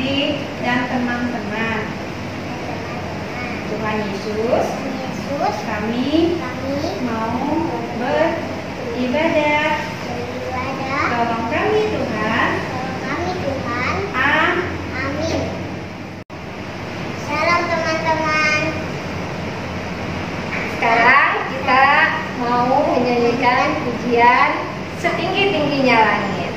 adik-adik dan teman-teman. Tuhan Yesus, kami mau beribadah. Tolong kami Tuhan. Amin. Salam teman-teman. Sekarang kita mau menyanyikan pujian Setinggi-tingginya Langit.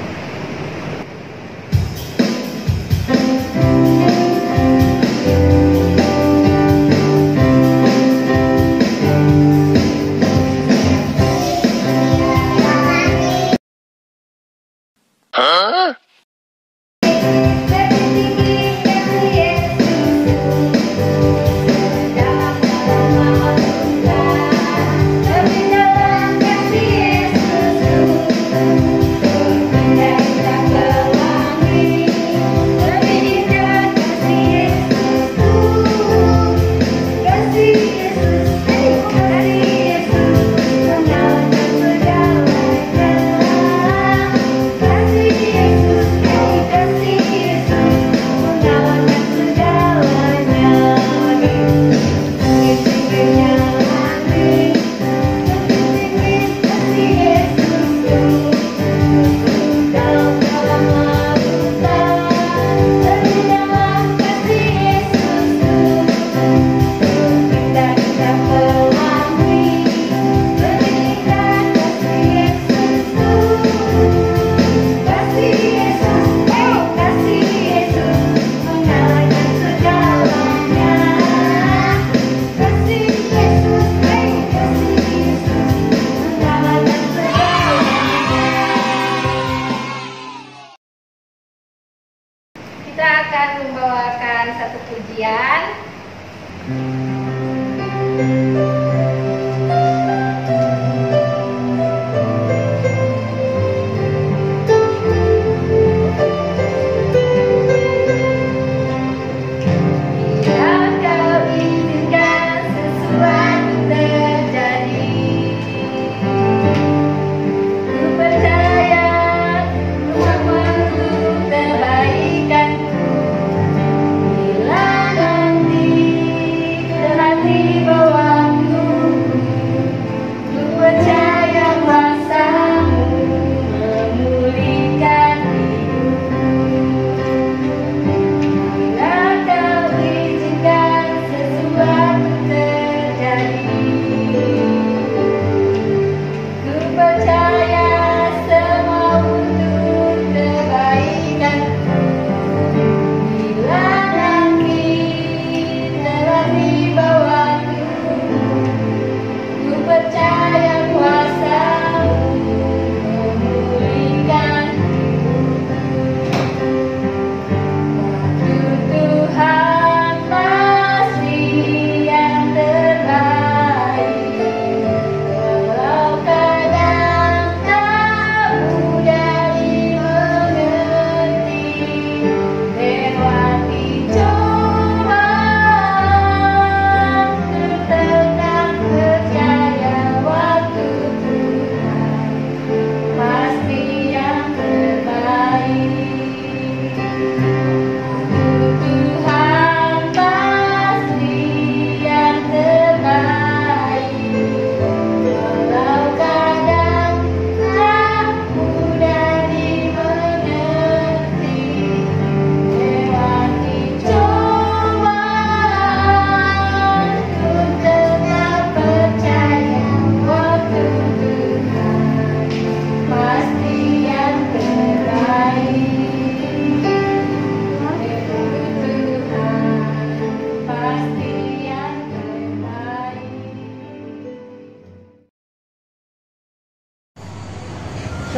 Kita akan membawakan satu pujian.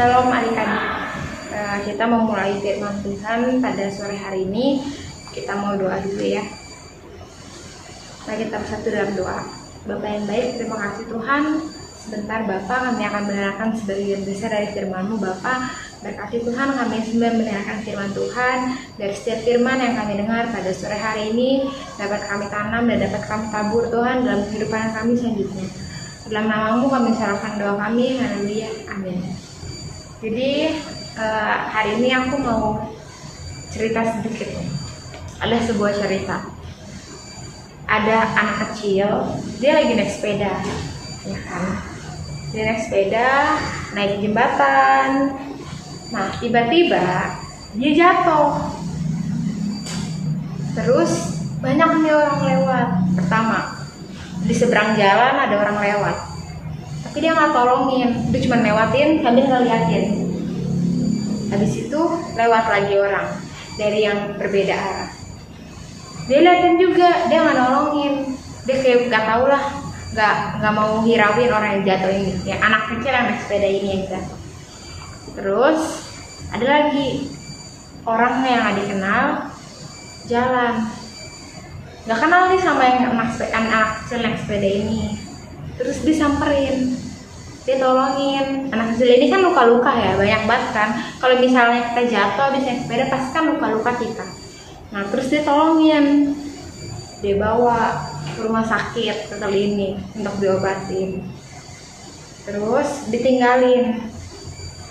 Shalom adik-adik. Kita memulai firman Tuhan pada sore hari ini. Kita mau doa dulu ya. Nah, kita bersatu dalam doa. Bapa yang baik, terima kasih Tuhan. Sebentar Bapa, kami akan mendengarkan sebagian besar dari firman-Mu Bapa. Berkati Tuhan, kami semua mendengarkan firman Tuhan. Dari setiap firman yang kami dengar pada sore hari ini dapat kami tanam dan dapat kami tabur Tuhan dalam kehidupan kami selanjutnya. Dalam nama-Mu kami serahkan doa kami. Haleluya. Amin. Jadi hari ini aku mau cerita sedikit ada sebuah cerita. Ada anak kecil, dia lagi naik sepeda, ya kan? Dia naik sepeda, naik jembatan. Nah, tiba-tiba dia jatuh. Terus banyak nih orang lewat. Pertama, di seberang jalan ada orang lewat, tapi dia nggak tolongin, dia cuma lewatin sambil ngeliatin. Habis itu lewat lagi orang dari yang berbeda arah, dia liatin juga, dia nggak nolongin. Dia kayak nggak tahu lah, nggak mau hirauin orang yang jatuh ini, yang anak kecil yang naik sepeda ini yang jatuh. Terus ada lagi orang yang nggak dikenal jalan, nggak kenal nih sama yang anak kecil naik sepeda ini. Terus disamperin, dia tolongin. Anak kecil ini kan luka-luka ya, banyak banget kan. Kalau misalnya kita jatuh habis naik sepeda pasti kan luka-luka kita. Nah, terus dia tolongin, dia bawa ke rumah sakit ke klinik untuk diobatin. Terus ditinggalin.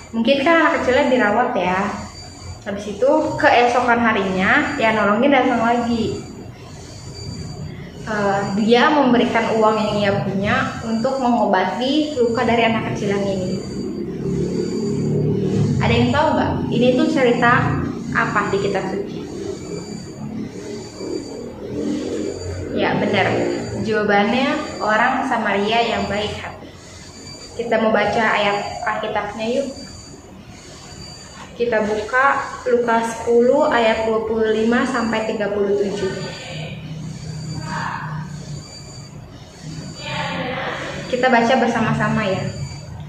Mungkin kan anak kecilnya dirawat ya. Habis itu keesokan harinya ya nolongin datang lagi. Dia memberikan uang yang ia punya untuk mengobati luka dari anak kecil yang ini. Ada yang tahu nggak? Ini tuh cerita apa di kitab suci? Ya benar, jawabannya orang Samaria yang baik hati. Kita mau baca ayat Alkitabnya yuk. Kita buka Lukas 10 ayat 25 sampai 37. Kita baca bersama-sama ya.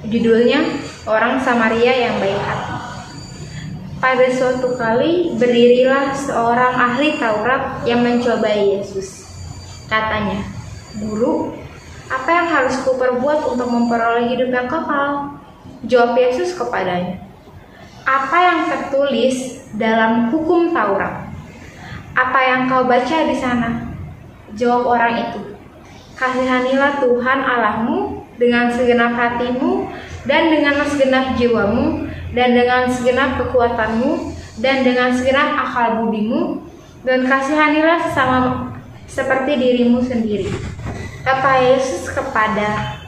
Judulnya Orang Samaria yang Baik Hati. Pada suatu kali berdirilah seorang ahli Taurat yang mencobai Yesus. Katanya, "Guru, apa yang harus kuperbuat untuk memperoleh hidup yang kekal?" Jawab Yesus kepadanya, "Apa yang tertulis dalam hukum Taurat? Apa yang kau baca di sana?" Jawab orang itu, "Kasihanilah Tuhan Allahmu dengan segenap hatimu dan dengan segenap jiwamu dan dengan segenap kekuatanmu dan dengan segenap akal budimu, dan kasihanilah sesama seperti dirimu sendiri." Kata Yesus kepadanya,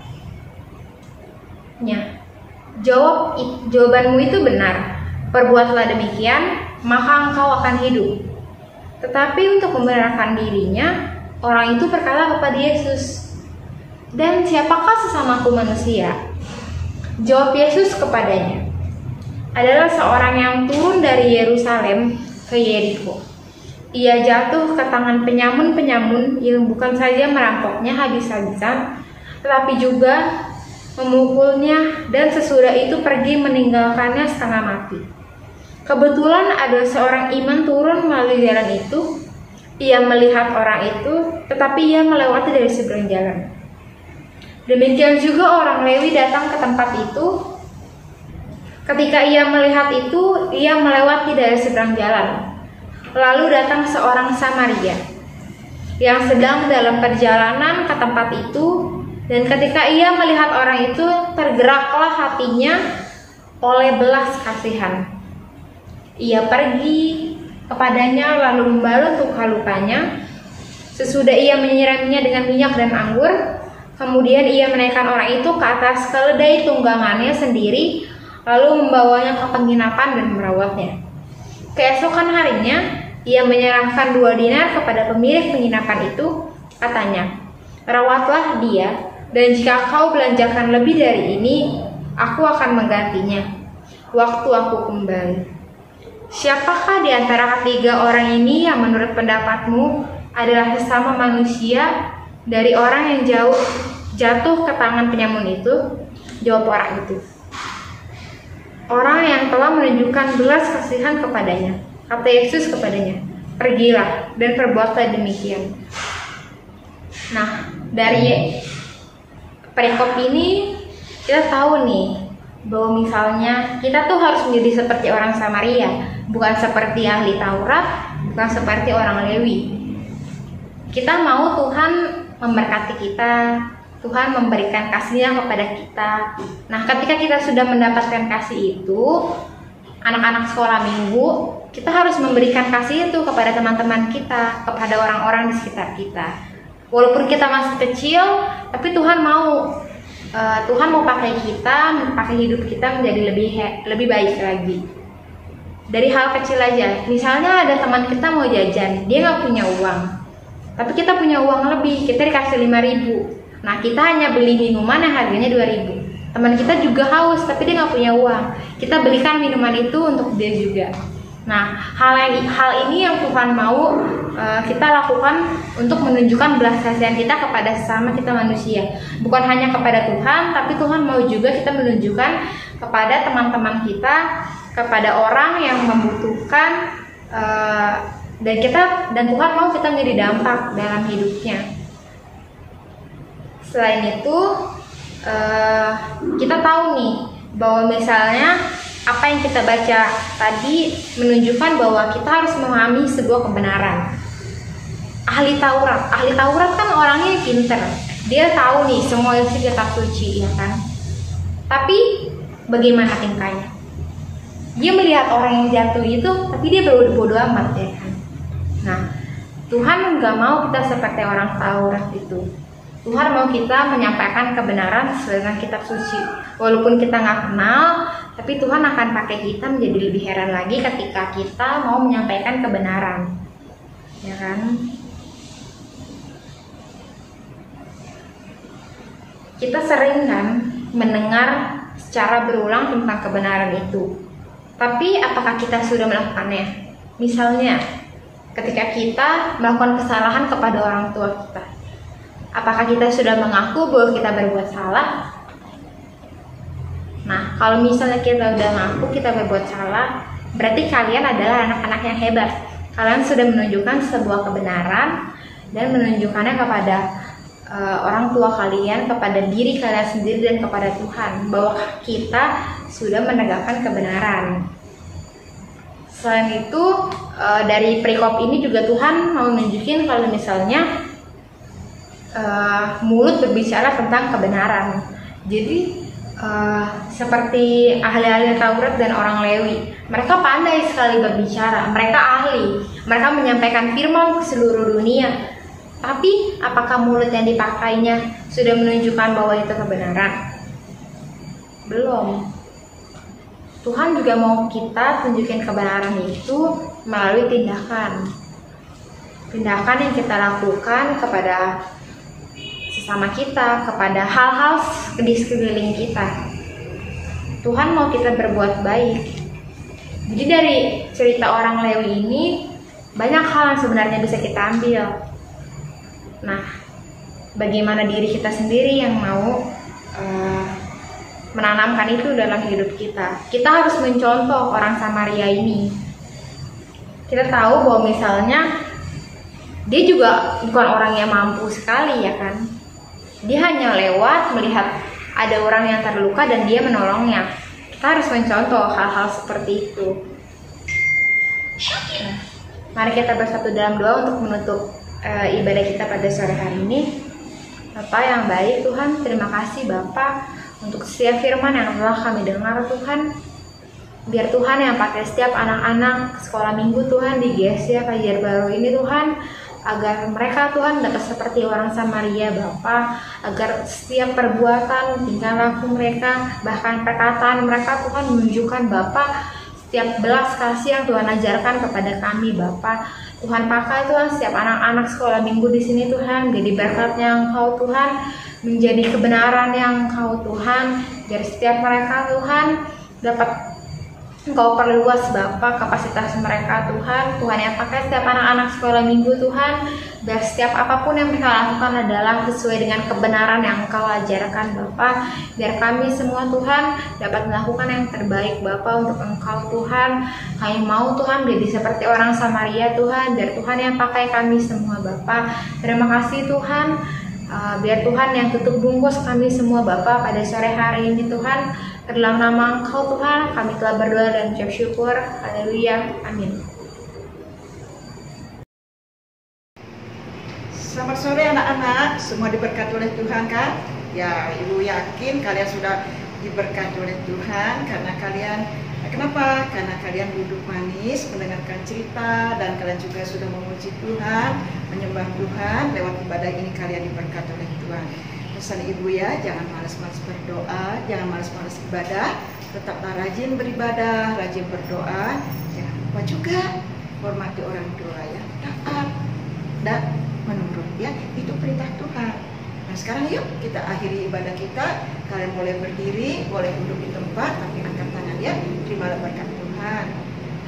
"Jawabanmu itu benar. Perbuatlah demikian, maka engkau akan hidup." Tetapi untuk membenarkan dirinya, orang itu berkata kepada Yesus, "Dan siapakah sesamaku manusia?" Jawab Yesus kepadanya, "Adalah seorang yang turun dari Yerusalem ke Yeriko. Ia jatuh ke tangan penyamun-penyamun yang bukan saja merampoknya habis-habisan, tetapi juga memukulnya, dan sesudah itu pergi meninggalkannya setengah mati. Kebetulan ada seorang iman turun melalui jalan itu. Ia melihat orang itu, tetapi ia melewati dari seberang jalan. Demikian juga orang Lewi datang ke tempat itu. Ketika ia melihat itu, ia melewati dari seberang jalan. Lalu datang seorang Samaria yang sedang dalam perjalanan ke tempat itu, dan ketika ia melihat orang itu, tergeraklah hatinya oleh belas kasihan. Ia pergi kepadanya lalu membalut luka-lukanya. Sesudah ia menyiramnya dengan minyak dan anggur, kemudian ia menaikkan orang itu ke atas keledai tunggangannya sendiri, lalu membawanya ke penginapan dan merawatnya. Keesokan harinya ia menyerahkan 2 dinar kepada pemilik penginapan itu. Katanya, "Rawatlah dia, dan jika kau belanjakan lebih dari ini, aku akan menggantinya waktu aku kembali." Siapakah di antara ketiga orang ini yang menurut pendapatmu adalah sesama manusia dari orang yang jatuh ke tangan penyamun itu? Jawab orang itu, "Orang yang telah menunjukkan belas kasihan kepadanya." Kata Yesus kepadanya, "Pergilah dan perbuatlah demikian." Nah, dari perikop ini kita tahu nih bahwa misalnya kita tuh harus menjadi seperti orang Samaria, bukan seperti ahli Taurat, bukan seperti orang Lewi. Kita mau Tuhan memberkati kita, Tuhan memberikan kasih-Nya kepada kita. Nah, ketika kita sudah mendapatkan kasih itu, anak-anak sekolah minggu, kita harus memberikan kasih itu kepada teman-teman kita, kepada orang-orang di sekitar kita. Walaupun kita masih kecil, tapi Tuhan mau pakai kita, pakai hidup kita menjadi lebih baik lagi. Dari hal kecil aja, misalnya ada teman kita mau jajan, dia nggak punya uang, tapi kita punya uang lebih, kita dikasih 5.000. Nah, kita hanya beli minuman yang harganya 2.000. Teman kita juga haus, tapi dia nggak punya uang. Kita belikan minuman itu untuk dia juga. Nah, hal ini yang Tuhan mau kita lakukan untuk menunjukkan belas kasihan kita kepada sesama kita manusia. Bukan hanya kepada Tuhan, tapi Tuhan mau juga kita menunjukkan kepada teman-teman kita, kepada orang yang membutuhkan, dan Tuhan mau kita menjadi dampak dalam hidupnya. Selain itu, kita tahu nih bahwa misalnya apa yang kita baca tadi menunjukkan bahwa kita harus memahami sebuah kebenaran. Ahli Taurat kan orangnya pinter, dia tahu nih semua isi kitab suci, ya kan? Tapi bagaimana tingkahnya? Dia melihat orang yang jatuh itu, tapi dia bodoh amat, ya kan? Nah, Tuhan nggak mau kita seperti orang Taurat itu. Tuhan mau kita menyampaikan kebenaran sesuai dengan kitab suci. Walaupun kita nggak kenal, tapi Tuhan akan pakai kita menjadi lebih heran lagi ketika kita mau menyampaikan kebenaran, ya kan? Kita sering kan mendengar secara berulang tentang kebenaran itu, tapi apakah kita sudah melakukannya? Misalnya, ketika kita melakukan kesalahan kepada orang tua kita, apakah kita sudah mengaku bahwa kita berbuat salah? Nah, kalau misalnya kita udah ngaku kita berbuat salah, berarti kalian adalah anak-anak yang hebat. Kalian sudah menunjukkan sebuah kebenaran dan menunjukkannya kepada orang tua kalian, kepada diri kalian sendiri, dan kepada Tuhan, bahwa kita sudah menegakkan kebenaran. Selain itu, dari perikop ini juga Tuhan mau menunjukin kalau misalnya mulut berbicara tentang kebenaran. Jadi seperti ahli-ahli Taurat dan orang Lewi, mereka pandai sekali berbicara, mereka ahli, mereka menyampaikan firman ke seluruh dunia. Tapi apakah mulut yang dipakainya sudah menunjukkan bahwa itu kebenaran? Belum. Tuhan juga mau kita tunjukin kebenaran itu melalui tindakan yang kita lakukan kepada sesama kita, kepada hal-hal di sekeliling kita. Tuhan mau kita berbuat baik. Jadi dari cerita orang Lewi ini banyak hal yang sebenarnya bisa kita ambil. Nah, bagaimana diri kita sendiri yang mau menanamkan itu dalam hidup kita? Kita harus mencontoh orang Samaria ini. Kita tahu bahwa misalnya dia juga bukan orang yang mampu sekali, ya kan? Dia hanya lewat melihat ada orang yang terluka dan dia menolongnya. Kita harus mencontoh hal-hal seperti itu. Nah, mari kita bersatu dalam doa untuk menutup ibadah kita pada sore hari ini. Bapa yang baik, Tuhan, terima kasih Bapa untuk setiap firman yang telah kami dengar, Tuhan. Biar Tuhan yang pakai setiap anak-anak sekolah minggu, Tuhan, di GSIA Kajar Baru ini, Tuhan, agar mereka, Tuhan, dapat seperti orang Samaria, Bapa, agar setiap perbuatan, tingkah laku mereka, bahkan perkataan mereka, Tuhan, menunjukkan Bapa setiap belas kasih yang Tuhan ajarkan kepada kami, Bapa. Tuhan pakai, Tuhan, setiap anak-anak sekolah minggu di sini, Tuhan, jadi berkatnya Engkau, Tuhan, menjadi kebenaran yang Engkau, Tuhan, dari setiap mereka, Tuhan, dapat Engkau perluas, Bapa, kapasitas mereka, Tuhan. Tuhan yang pakai setiap anak-anak sekolah minggu, Tuhan, biar setiap apapun yang mereka lakukan adalah sesuai dengan kebenaran yang Engkau ajarkan, Bapa. Biar kami semua, Tuhan, dapat melakukan yang terbaik, Bapa, untuk Engkau, Tuhan. Kami mau, Tuhan, menjadi seperti orang Samaria, Tuhan. Biar Tuhan yang pakai kami semua, Bapa. Terima kasih, Tuhan. Biar Tuhan yang tutup bungkus kami semua, Bapa, pada sore hari ini, Tuhan. Dalam nama Engkau, Tuhan, kami telah berdoa dan ucap syukur. Haleluya. Amin. Selamat sore anak-anak, semua diberkati oleh Tuhan kan? Ya, Ibu yakin kalian sudah diberkati oleh Tuhan karena kalian Nah, kenapa? Karena kalian duduk manis mendengarkan cerita dan kalian juga sudah memuji Tuhan, menyembah Tuhan. Lewat ibadah ini kalian diberkati oleh Tuhan. Pesan ibu ya, jangan malas-malas berdoa, jangan malas-malas ibadah. Tetaplah rajin beribadah, rajin berdoa. Jangan lupa juga hormati orang tua ya, taat dan menurut ya, itu perintah Tuhan. Nah sekarang yuk kita akhiri ibadah kita. Kalian boleh berdiri, boleh duduk di tempat, tapi angkat tangan ya. Terimalah berkat Tuhan.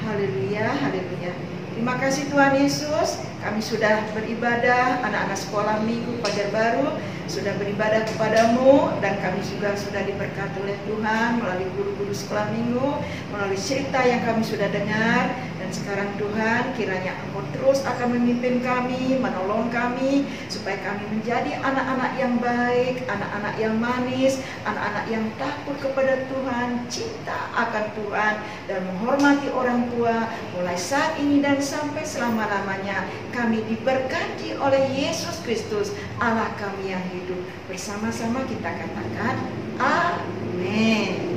Haleluya, haleluya. Terima kasih Tuhan Yesus. Kami sudah beribadah, anak-anak sekolah minggu Fajar Baru sudah beribadah kepadamu, dan kami juga sudah diberkati oleh Tuhan melalui guru-guru sekolah minggu, melalui cerita yang kami sudah dengar. Dan sekarang Tuhan, kiranya Engkau terus akan memimpin kami, menolong kami, supaya kami menjadi anak-anak yang baik, anak-anak yang manis, anak-anak yang takut kepada Tuhan, cinta akan Tuhan, dan menghormati orang tua, mulai saat ini dan sampai selama-lamanya. Kami diberkati oleh Yesus Kristus, Allah kami yang hidup. Bersama-sama kita katakan, Amin.